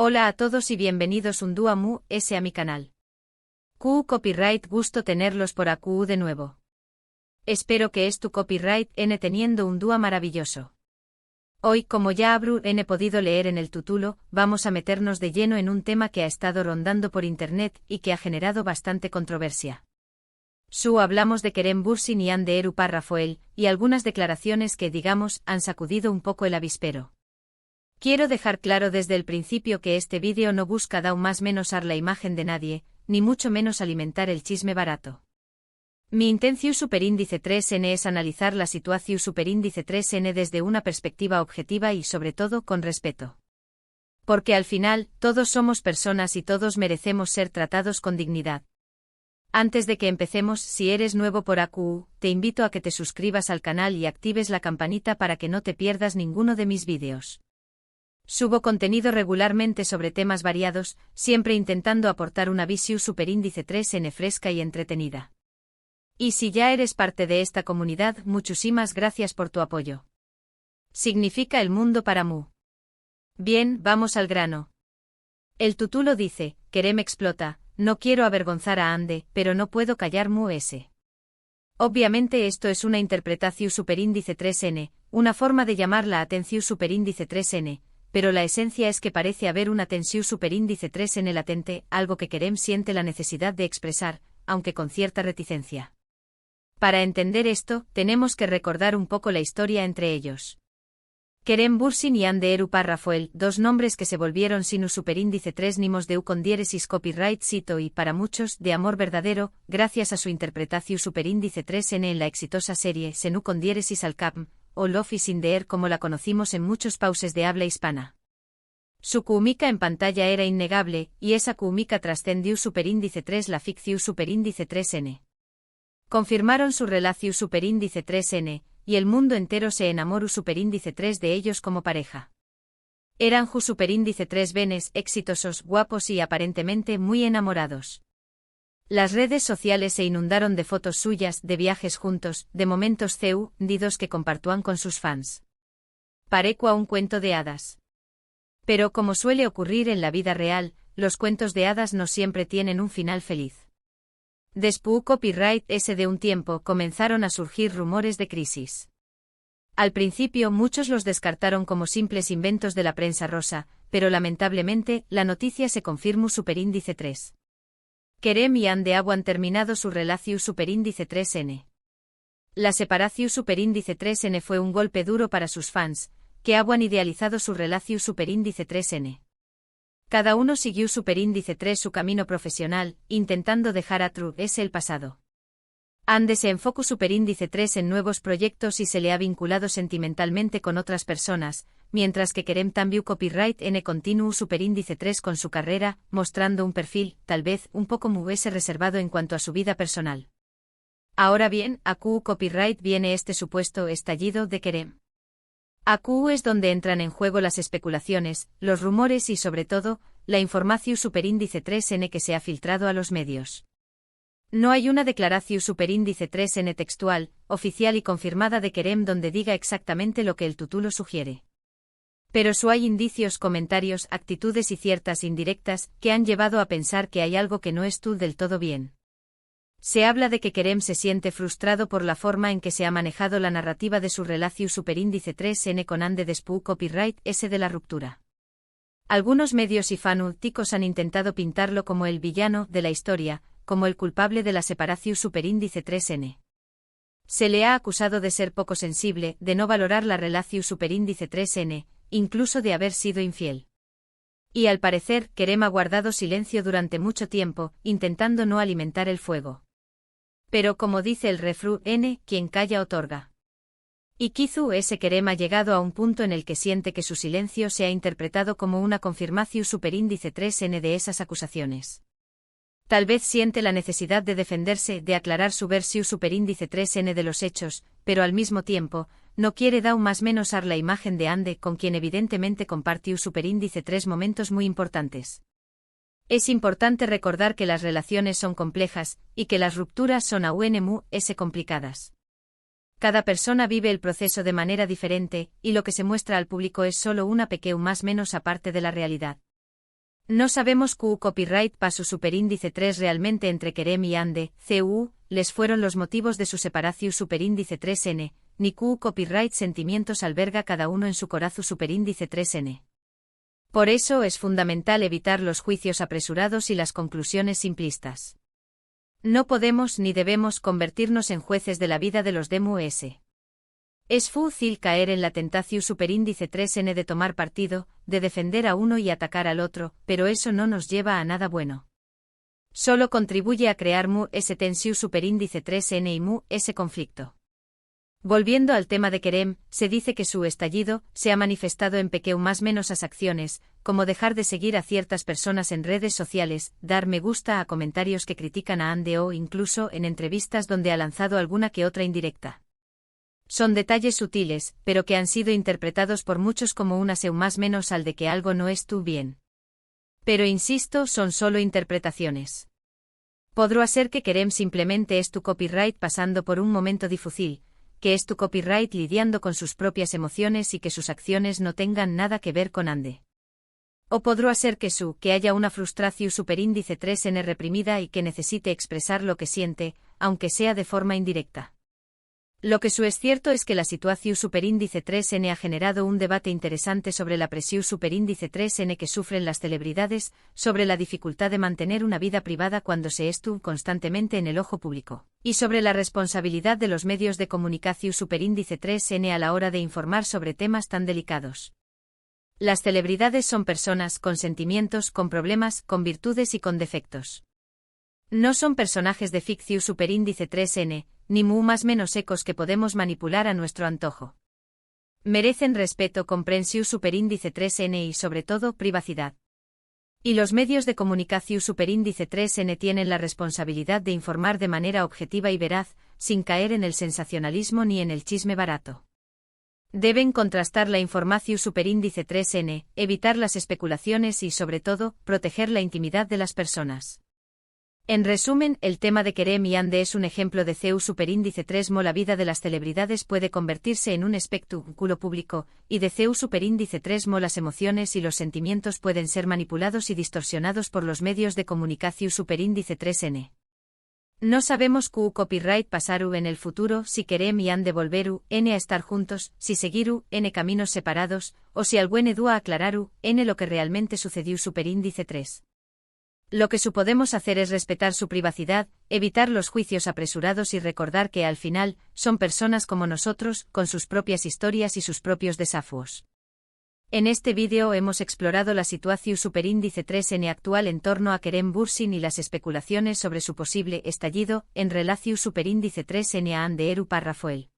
Hola a todos y bienvenidos un día mu s a mi canal. QU Copyright, gusto tenerlos por AQU de nuevo. Espero que es tu copyright n teniendo un día maravilloso. Hoy, como ya habrú n podido leer en el título, vamos a meternos de lleno en un tema que ha estado rondando por internet y que ha generado bastante controversia. Hablamos de Kerem Bürsin y Hande Erupar Rafael, y algunas declaraciones que, digamos, han sacudido un poco el avispero. Quiero dejar claro desde el principio que este vídeo no busca dar más menosar la imagen de nadie, ni mucho menos alimentar el chisme barato. Mi intención superíndice 3n es analizar la situación superíndice 3n desde una perspectiva objetiva y sobre todo con respeto. Porque al final, todos somos personas y todos merecemos ser tratados con dignidad. Antes de que empecemos, si eres nuevo por AQU, te invito a que te suscribas al canal y actives la campanita para que no te pierdas ninguno de mis vídeos. Subo contenido regularmente sobre temas variados, siempre intentando aportar una visión superíndice 3n fresca y entretenida. Y si ya eres parte de esta comunidad, muchísimas gracias por tu apoyo. Significa el mundo para mu. Bien, vamos al grano. El título dice, Kerem explota, no quiero avergonzar a Hande, pero no puedo callar mu s. Obviamente esto es una interpretación superíndice 3n, una forma de llamar la atención superíndice 3n, pero la esencia es que parece haber una tensión superíndice 3n latente, algo que Kerem siente la necesidad de expresar, aunque con cierta reticencia. Para entender esto, tenemos que recordar un poco la historia entre ellos. Kerem Bürsin y Hande Erupar Rafael, dos nombres que se volvieron sin superíndice 3 nimos de u con diéresis copyright cito y, para muchos, de amor verdadero, gracias a su interpretación superíndice 3n en la exitosa serie Senu con diéresis al Capm, o Love is in the Air como la conocimos en muchos pauses de habla hispana. Su química en pantalla era innegable, y esa química trascendió superíndice 3 la ficción superíndice 3n. Confirmaron su relación superíndice 3n, y el mundo entero se enamoró superíndice 3 de ellos como pareja. Eran ju superíndice 3 benes, exitosos, guapos y aparentemente muy enamorados. Las redes sociales se inundaron de fotos suyas, de viajes juntos, de momentos didos que compartúan con sus fans. Parecua un cuento de hadas. Pero como suele ocurrir en la vida real, los cuentos de hadas no siempre tienen un final feliz. Después copyright ese de un tiempo comenzaron a surgir rumores de crisis. Al principio muchos los descartaron como simples inventos de la prensa rosa, pero lamentablemente la noticia se confirmó superíndice 3. Kerem y Hande han terminado su relación superíndice 3n. La separación superíndice 3n fue un golpe duro para sus fans, que han idealizado su relación superíndice 3n. Cada uno siguió superíndice 3 su camino profesional, intentando dejar a True S el pasado. Hande se enfocó superíndice 3 en nuevos proyectos y se le ha vinculado sentimentalmente con otras personas, mientras que Kerem también copyright n continuó superíndice 3 con su carrera, mostrando un perfil, tal vez, un poco más reservado en cuanto a su vida personal. Ahora bien, a QU copyright viene este supuesto estallido de Kerem. A QU es donde entran en juego las especulaciones, los rumores y sobre todo, la información superíndice 3n que se ha filtrado a los medios. No hay una declaración superíndice 3n textual, oficial y confirmada de Kerem donde diga exactamente lo que el título sugiere. Pero hay indicios, comentarios, actitudes y ciertas indirectas que han llevado a pensar que hay algo que no estuvo del todo bien. Se habla de que Kerem se siente frustrado por la forma en que se ha manejado la narrativa de su relación superíndice 3n con Hande después copyright s de la ruptura. Algunos medios y fanáticos han intentado pintarlo como el villano de la historia, como el culpable de la separación superíndice 3n. Se le ha acusado de ser poco sensible, de no valorar la relación superíndice 3n, incluso de haber sido infiel. Y al parecer, Kerem ha guardado silencio durante mucho tiempo, intentando no alimentar el fuego. Pero como dice el refrán n, quien calla otorga. Y quizú ese Kerem ha llegado a un punto en el que siente que su silencio se ha interpretado como una confirmación superíndice 3n de esas acusaciones. Tal vez siente la necesidad de defenderse, de aclarar su versión superíndice 3n de los hechos, pero al mismo tiempo, no quiere dar más menosar la imagen de Hande con quien evidentemente compartió superíndice 3 momentos muy importantes. Es importante recordar que las relaciones son complejas, y que las rupturas son aún complicadas. Cada persona vive el proceso de manera diferente, y lo que se muestra al público es solo una pequeña más menos aparte de la realidad. No sabemos Q copyright pasu superíndice 3 realmente entre Kerem y Ande, CU, les fueron los motivos de su separación superíndice 3N, ni Q copyright sentimientos alberga cada uno en su corazu superíndice 3N. Por eso es fundamental evitar los juicios apresurados y las conclusiones simplistas. No podemos ni debemos convertirnos en jueces de la vida de los DMUS. Es fácil caer en la tentación superíndice 3N de tomar partido, de defender a uno y atacar al otro, pero eso no nos lleva a nada bueno. Solo contribuye a crear ese tensión superíndice 3N y ese conflicto. Volviendo al tema de Kerem, se dice que su estallido se ha manifestado en más menos acciones, como dejar de seguir a ciertas personas en redes sociales, dar me gusta a comentarios que critican a Ande o incluso en entrevistas donde ha lanzado alguna que otra indirecta. Son detalles sutiles, pero que han sido interpretados por muchos como una seu más menos al de que algo no estuvo bien. Pero insisto, son solo interpretaciones. Podrá ser que Kerem simplemente es tu copyright pasando por un momento difícil, que es tu copyright lidiando con sus propias emociones y que sus acciones no tengan nada que ver con Ande. O podrá ser que haya una frustración superíndice 3N reprimida y que necesite expresar lo que siente, aunque sea de forma indirecta. Lo que es cierto es que la situación superíndice 3N ha generado un debate interesante sobre la presión superíndice 3N que sufren las celebridades, sobre la dificultad de mantener una vida privada cuando se estuvo constantemente en el ojo público, y sobre la responsabilidad de los medios de comunicación superíndice 3N a la hora de informar sobre temas tan delicados. Las celebridades son personas con sentimientos, con problemas, con virtudes y con defectos. No son personajes de ficción superíndice 3N, ni más menos ecos que podemos manipular a nuestro antojo. Merecen respeto, comprensión superíndice 3N y sobre todo privacidad. Y los medios de comunicación superíndice 3N tienen la responsabilidad de informar de manera objetiva y veraz, sin caer en el sensacionalismo ni en el chisme barato. Deben contrastar la información superíndice 3N, evitar las especulaciones y sobre todo, proteger la intimidad de las personas. En resumen, el tema de Kerem y Ande es un ejemplo de CU superíndice 3 la vida de las celebridades puede convertirse en un espectáculo público, y de CU superíndice 3 las emociones y los sentimientos pueden ser manipulados y distorsionados por los medios de comunicación superíndice 3N. No sabemos Q copyright pasaru en el futuro si Kerem y Ande volveru N a estar juntos, si seguiru N caminos separados, o si algún edúa aclararu N lo que realmente sucedió superíndice 3. Lo que podemos hacer es respetar su privacidad, evitar los juicios apresurados y recordar que al final, son personas como nosotros, con sus propias historias y sus propios desafíos. En este vídeo hemos explorado la situación superíndice 3N actual en torno a Kerem Bürsin y las especulaciones sobre su posible estallido en relación superíndice 3N a Ande Eru Parrafoel.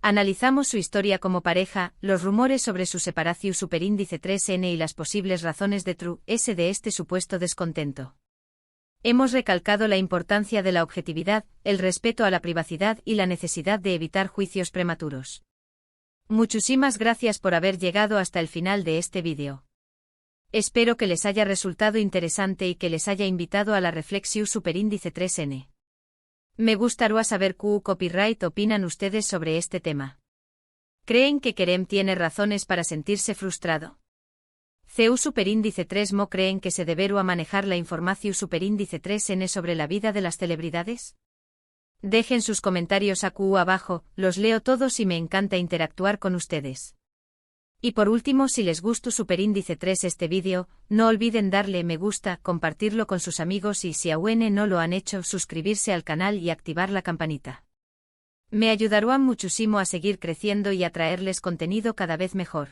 Analizamos su historia como pareja, los rumores sobre su separación superíndice 3N y las posibles razones de de este supuesto descontento. Hemos recalcado la importancia de la objetividad, el respeto a la privacidad y la necesidad de evitar juicios prematuros. Muchísimas gracias por haber llegado hasta el final de este vídeo. Espero que les haya resultado interesante y que les haya invitado a la reflexión superíndice 3N. Me gustaría saber qué copyright opinan ustedes sobre este tema. ¿Creen que Kerem tiene razones para sentirse frustrado? CU superíndice 3 creen que se deberá manejar la información superíndice 3N sobre la vida de las celebridades? Dejen sus comentarios abajo, los leo todos y me encanta interactuar con ustedes. Y por último, si les gustó superíndice 3 este vídeo, no olviden darle me gusta, compartirlo con sus amigos y si aún no lo han hecho, suscribirse al canal y activar la campanita. Me ayudarán muchísimo a seguir creciendo y a traerles contenido cada vez mejor.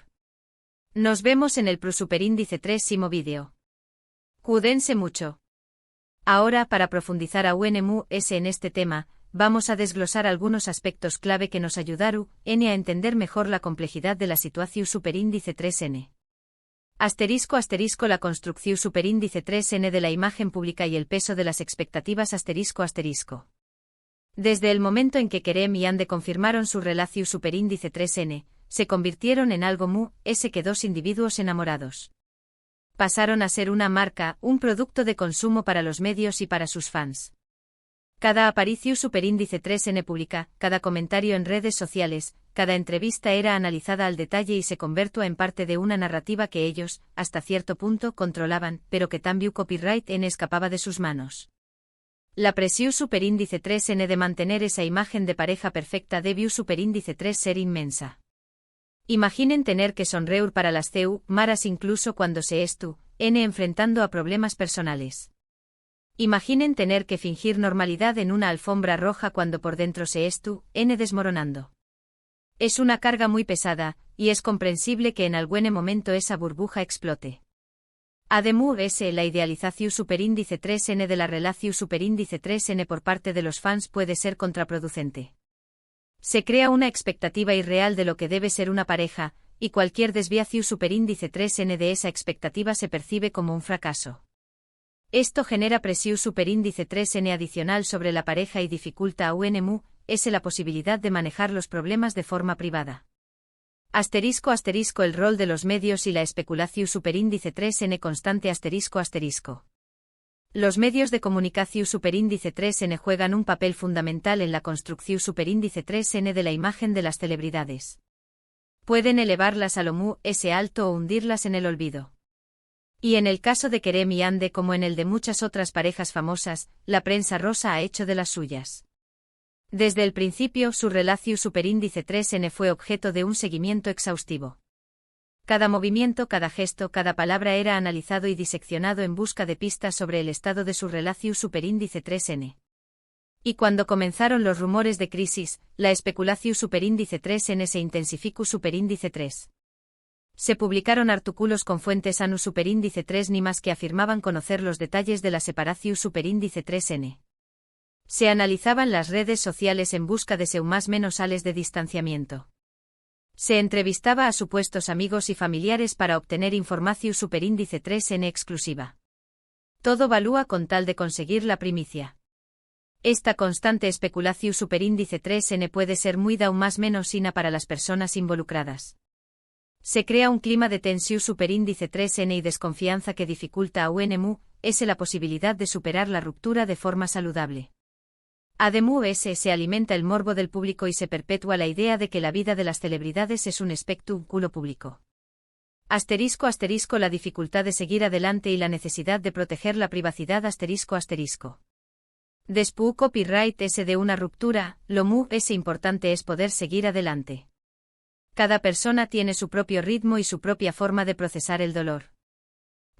Nos vemos en el superíndice 3 vídeo. Cuídense mucho. Ahora, para profundizar aún en este tema, vamos a desglosar algunos aspectos clave que nos ayudaron a entender mejor la complejidad de la situación superíndice 3N. *** La construcción superíndice 3N de la imagen pública y el peso de las expectativas ***. Desde el momento en que Kerem y Ande confirmaron su relación superíndice 3N, se convirtieron en algo que dos individuos enamorados. Pasaron a ser una marca, un producto de consumo para los medios y para sus fans. Cada aparición superíndice 3N pública, cada comentario en redes sociales, cada entrevista era analizada al detalle y se convertía en parte de una narrativa que ellos, hasta cierto punto, controlaban, pero que también copyright N escapaba de sus manos. La presión superíndice 3N de mantener esa imagen de pareja perfecta debió superíndice 3 ser inmensa. Imaginen tener que sonreír para las CEU, maras incluso cuando se estu, N enfrentando a problemas personales. Imaginen tener que fingir normalidad en una alfombra roja cuando por dentro se estu, N desmoronando. Es una carga muy pesada, y es comprensible que en algún momento esa burbuja explote. Además, la idealización superíndice 3N de la relación superíndice 3N por parte de los fans puede ser contraproducente. Se crea una expectativa irreal de lo que debe ser una pareja, y cualquier desviación superíndice 3N de esa expectativa se percibe como un fracaso. Esto genera presión superíndice 3N adicional sobre la pareja y dificulta a UNMU, la posibilidad de manejar los problemas de forma privada. Asterisco el rol de los medios y la especulación superíndice 3N constante asterisco. Los medios de comunicación superíndice 3N juegan un papel fundamental en la construcción superíndice 3N de la imagen de las celebridades. Pueden elevarlas a lo mu alto o hundirlas en el olvido. Y en el caso de Kerem y Ande como en el de muchas otras parejas famosas, la prensa rosa ha hecho de las suyas. Desde el principio su relación superíndice 3N fue objeto de un seguimiento exhaustivo. Cada movimiento, cada gesto, cada palabra era analizado y diseccionado en busca de pistas sobre el estado de su relación superíndice 3N. Y cuando comenzaron los rumores de crisis, la especulación superíndice 3N se intensificó superíndice 3. Se publicaron artículos con fuentes ANU superíndice 3 ni más que afirmaban conocer los detalles de la separación superíndice 3N. Se analizaban las redes sociales en busca de más menos sales de distanciamiento. Se entrevistaba a supuestos amigos y familiares para obtener información superíndice 3N exclusiva. Todo valúa con tal de conseguir la primicia. Esta constante especulación superíndice 3N puede ser muy da o más menos sina para las personas involucradas. Se crea un clima de tensión superíndice 3N y desconfianza que dificulta a UNMU, la posibilidad de superar la ruptura de forma saludable. Además, se alimenta el morbo del público y se perpetúa la idea de que la vida de las celebridades es un espectáculo público. Asterisco la dificultad de seguir adelante y la necesidad de proteger la privacidad asterisco. Después copyright de una ruptura, lo mu importante es poder seguir adelante. Cada persona tiene su propio ritmo y su propia forma de procesar el dolor.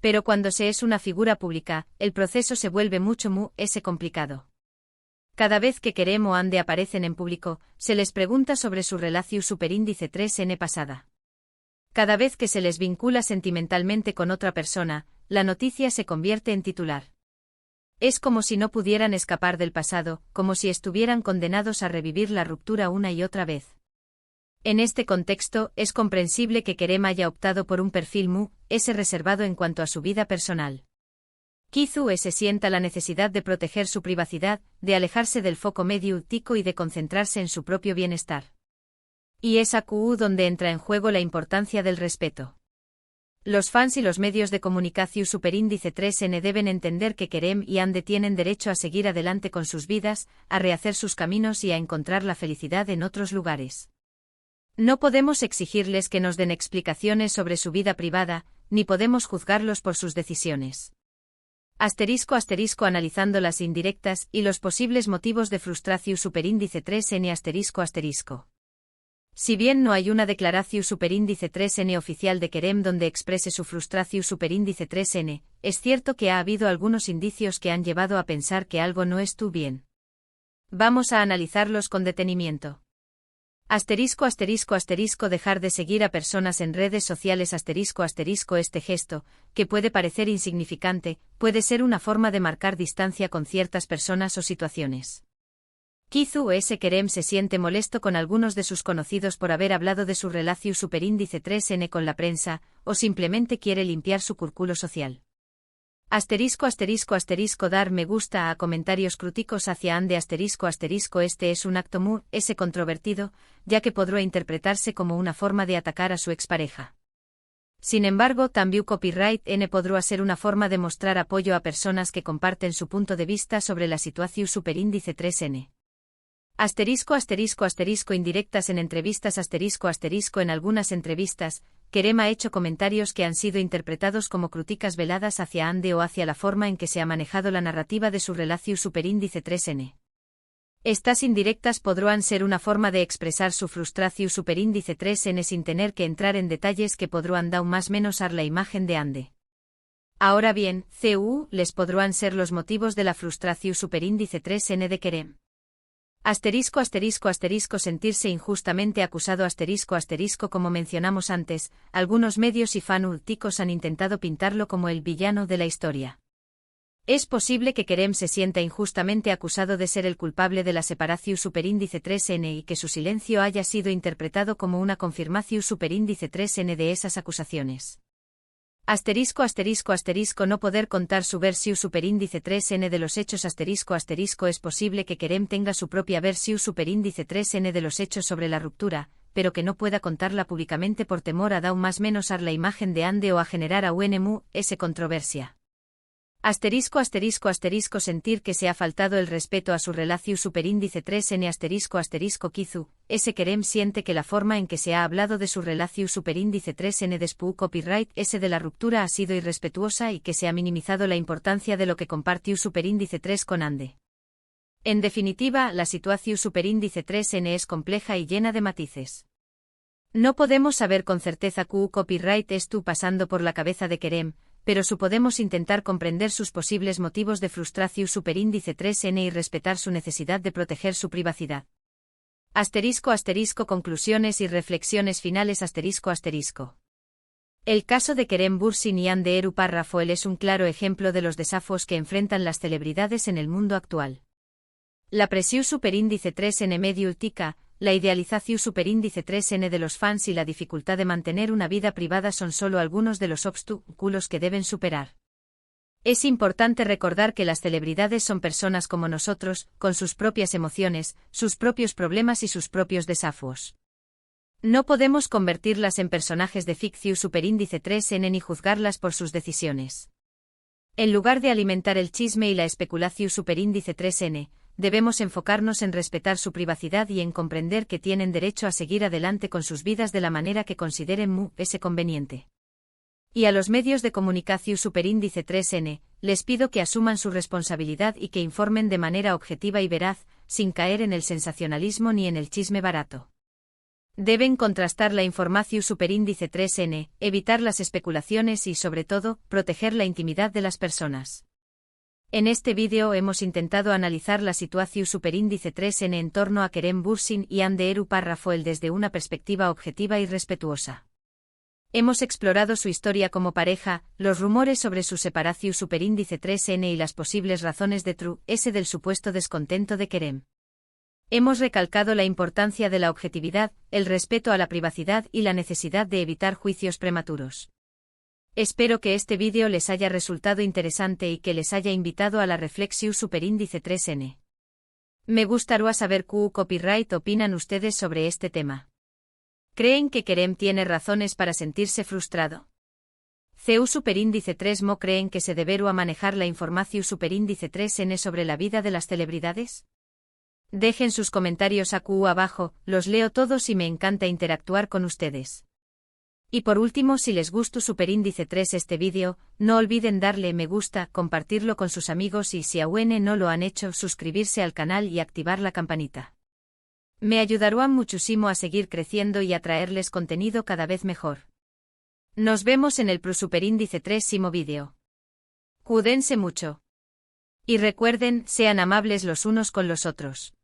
Pero cuando se es una figura pública, el proceso se vuelve mucho complicado. Cada vez que Kerem o Ande aparecen en público, se les pregunta sobre su relación superíndice 3N pasada. Cada vez que se les vincula sentimentalmente con otra persona, la noticia se convierte en titular. Es como si no pudieran escapar del pasado, como si estuvieran condenados a revivir la ruptura una y otra vez. En este contexto, es comprensible que Kerem haya optado por un perfil reservado en cuanto a su vida personal. Quizá se sienta la necesidad de proteger su privacidad, de alejarse del foco mediático y de concentrarse en su propio bienestar. Y es aquí donde entra en juego la importancia del respeto. Los fans y los medios de comunicación superíndice 3N deben entender que Kerem y Ande tienen derecho a seguir adelante con sus vidas, a rehacer sus caminos y a encontrar la felicidad en otros lugares. No podemos exigirles que nos den explicaciones sobre su vida privada, ni podemos juzgarlos por sus decisiones. Asterisco analizando las indirectas y los posibles motivos de frustración superíndice 3N asterisco. Si bien no hay una declaración superíndice 3N oficial de Kerem donde exprese su frustración superíndice 3N, es cierto que ha habido algunos indicios que han llevado a pensar que algo no estuvo bien. Vamos a analizarlos con detenimiento. Asterisco dejar de seguir a personas en redes sociales asterisco este gesto, que puede parecer insignificante, puede ser una forma de marcar distancia con ciertas personas o situaciones. Quizá Kerem se siente molesto con algunos de sus conocidos por haber hablado de su relación superíndice 3N con la prensa, o simplemente quiere limpiar su círculo social. Asterisco dar me gusta a comentarios críticos hacia Ande asterisco este es un acto controvertido, ya que podrá interpretarse como una forma de atacar a su expareja. Sin embargo, también copyright N podrá ser una forma de mostrar apoyo a personas que comparten su punto de vista sobre la situación superíndice 3N. Asterisco asterisco asterisco indirectas en entrevistas asterisco asterisco en algunas entrevistas, Kerem ha hecho comentarios que han sido interpretados como críticas veladas hacia Ande o hacia la forma en que se ha manejado la narrativa de su relación superíndice 3N. Estas indirectas podrán ser una forma de expresar su frustración superíndice 3N sin tener que entrar en detalles que podrán dar más menos a la imagen de Ande. Ahora bien, les podrán ser los motivos de la frustración superíndice 3N de Kerem. Asterisco asterisco asterisco sentirse injustamente acusado asterisco asterisco como mencionamos antes, algunos medios y fanáticos han intentado pintarlo como el villano de la historia. Es posible que Kerem se sienta injustamente acusado de ser el culpable de la separación superíndice 3N y que su silencio haya sido interpretado como una confirmación superíndice 3N de esas acusaciones. Asterisco asterisco asterisco no poder contar su versión superíndice 3N de los hechos asterisco asterisco es posible que Kerem tenga su propia versión superíndice 3N de los hechos sobre la ruptura, pero que no pueda contarla públicamente por temor a dar más menos a la imagen de Ande o a generar a esa controversia. Asterisco asterisco asterisco sentir que se ha faltado el respeto a su relación superíndice 3N asterisco asterisco Kizu, ese Kerem siente que la forma en que se ha hablado de su relación superíndice 3N después copyright ese de la ruptura ha sido irrespetuosa y que se ha minimizado la importancia de lo que compartió superíndice 3 con Ande. En definitiva, la situación superíndice 3N es compleja y llena de matices. No podemos saber con certeza qué copyright estuvo pasando por la cabeza de Kerem, pero podemos intentar comprender sus posibles motivos de frustración superíndice 3N y respetar su necesidad de proteger su privacidad. Asterisco asterisco conclusiones y reflexiones finales asterisco asterisco. El caso de Kerem Bürsin y Ande Eru Parrafoel es un claro ejemplo de los desafíos que enfrentan las celebridades en el mundo actual. La presión superíndice 3N mediática, la idealización superíndice 3N de los fans y la dificultad de mantener una vida privada son solo algunos de los obstáculos que deben superar. Es importante recordar que las celebridades son personas como nosotros, con sus propias emociones, sus propios problemas y sus propios desafíos. No podemos convertirlas en personajes de ficción superíndice 3N ni juzgarlas por sus decisiones. En lugar de alimentar el chisme y la especulación superíndice 3N, debemos enfocarnos en respetar su privacidad y en comprender que tienen derecho a seguir adelante con sus vidas de la manera que consideren conveniente. Y a los medios de comunicación superíndice 3N, les pido que asuman su responsabilidad y que informen de manera objetiva y veraz, sin caer en el sensacionalismo ni en el chisme barato. Deben contrastar la información superíndice 3N, evitar las especulaciones y, sobre todo, proteger la intimidad de las personas. En este vídeo hemos intentado analizar la situación superíndice 3N en torno a Kerem Bürsin y Ande Eru Parrafoel desde una perspectiva objetiva y respetuosa. Hemos explorado su historia como pareja, los rumores sobre su separación superíndice 3N y las posibles razones del supuesto descontento de Kerem. Hemos recalcado la importancia de la objetividad, el respeto a la privacidad y la necesidad de evitar juicios prematuros. Espero que este vídeo les haya resultado interesante y que les haya invitado a la reflexión superíndice 3N. Me gustaría saber qué copyright opinan ustedes sobre este tema. ¿Creen que Kerem tiene razones para sentirse frustrado? CU superíndice 3 creen que se deberá manejar la información superíndice 3N sobre la vida de las celebridades? Dejen sus comentarios abajo, los leo todos y me encanta interactuar con ustedes. Y por último, si les gustó superíndice 3 este vídeo, no olviden darle me gusta, compartirlo con sus amigos y si aún no lo han hecho, suscribirse al canal y activar la campanita. Me ayudarán muchísimo a seguir creciendo y a traerles contenido cada vez mejor. Nos vemos en el superíndice 3 vídeo. Cuídense mucho. Y recuerden, sean amables los unos con los otros.